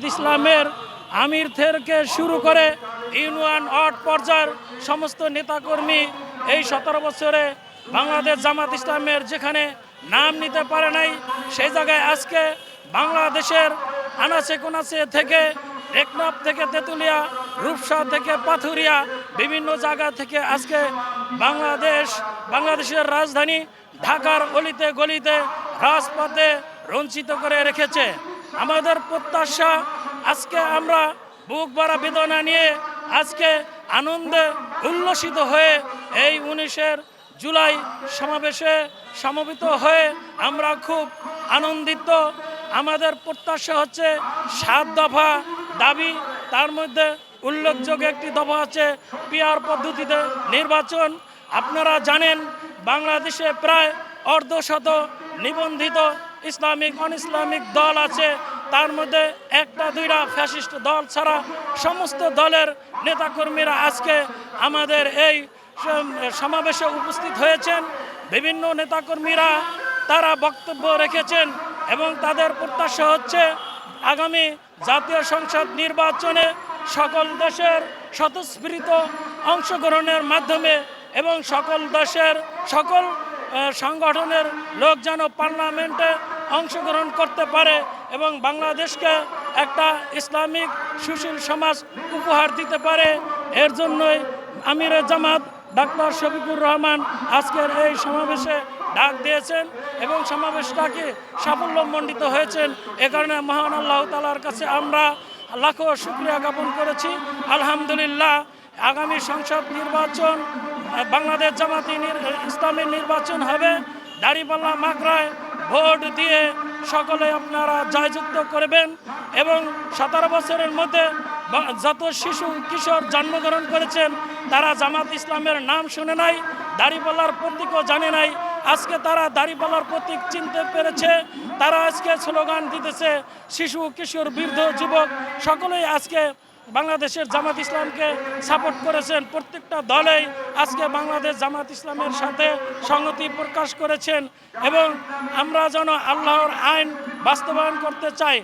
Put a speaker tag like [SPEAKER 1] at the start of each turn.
[SPEAKER 1] ইসলামের আমির থেকে শুরু করে ইউনিয়ন ওয়ার্ড পর্যায়ের সমস্ত নেতাকর্মী এই 17 বছরে বাংলাদেশ জামাত ইসলামের যেখানে নাম নিতে পারে নাই সেই জায়গায় আজকে বাংলাদেশের আনাচে কোনাচে থেকে টেকনাফ থেকে তেঁতুলিয়া, রূপসা থেকে পাথুরিয়া বিভিন্ন জায়গা থেকে আজকে বাংলাদেশের রাজধানী ঢাকার অলিতে গলিতে রাজপথে রঞ্চিত করে রেখেছে। আমাদের প্রত্যাশা আজকে আমরা বুক ভরা বেদনা নিয়ে আজকে আনন্দে উল্লসিত হয়ে এই 19 জুলাই সমাবেশে সমবেত হয়ে আমরা খুব আনন্দিত। আমাদের প্রত্যাশা হচ্ছে 7 দফা দাবি, তার মধ্যে উল্লেখযোগ্য একটি দফা আছে পিআর পদ্ধতিতে নির্বাচন। আপনারা জানেন বাংলাদেশে প্রায় অর্ধশত নিবন্ধিত ইসলামিক অন ইসলামিক দল আছে, তার মধ্যে একটা দুইটা ফ্যাসিস্ট দল ছাড়া সমস্ত দলের নেতাকর্মীরা আজকে আমাদের এই সমাবেশে উপস্থিত হয়েছেন। বিভিন্ন নেতাকর্মীরা তারা বক্তব্য রেখেছেন এবং তাদের প্রত্যাশা হচ্ছে আগামী জাতীয় সংসদ নির্বাচনে সকল দেশের স্বতঃস্ফূর্ত অংশগ্রহণের মাধ্যমে এবং সকল দেশের সকল সংগঠনের লোক যেন পার্লামেন্টে অংশগ্রহণ করতে পারে এবং বাংলাদেশকে একটা ইসলামিক সুশীল সমাজ উপহার দিতে পারে। এর জন্যই আমিরে জামাত ডাক্তার শফিকুর রহমান আজকের এই সমাবেশে ডাক দিয়েছেন এবং সমাবেশটাকে সাফল্যমণ্ডিত হয়েছেন। এ কারণে মহান আল্লাহ তাআলার কাছে আমরা লাখো শুকরিয়া জ্ঞাপন করেছি। আলহামদুলিল্লাহ, আগামী সংসদ নির্বাচন বাংলাদেশ জামাতি ইসলামের নির্বাচন হবে। দাঁড়িপাল্লা মাকড়ায় ভোট দিয়ে সকলে আপনারা জয়যুক্ত করবেন এবং 17 বছরের মধ্যে যত শিশু কিশোর জন্মগ্রহণ করেছেন তারা জামাত ইসলামের নাম শুনে নাই, দাঁড়িপাল্লার প্রতীকও জানে নাই। আজকে তারা দাঁড়িপাল্লার প্রতীক চিনতে পেরেছে, তারা আজকে স্লোগান দিতেছে। শিশু কিশোর বৃদ্ধ যুবক সকলেই আজকে বাংলাদেশের জামাত ইসলামকে সাপোর্ট করেছেন। প্রত্যেকটা দলেই আজকে বাংলাদেশ জামাত ইসলামের সাথে সংহতি প্রকাশ করেছেন এবং আমরা যেন আল্লাহর আইন বাস্তবায়ন করতে চাই।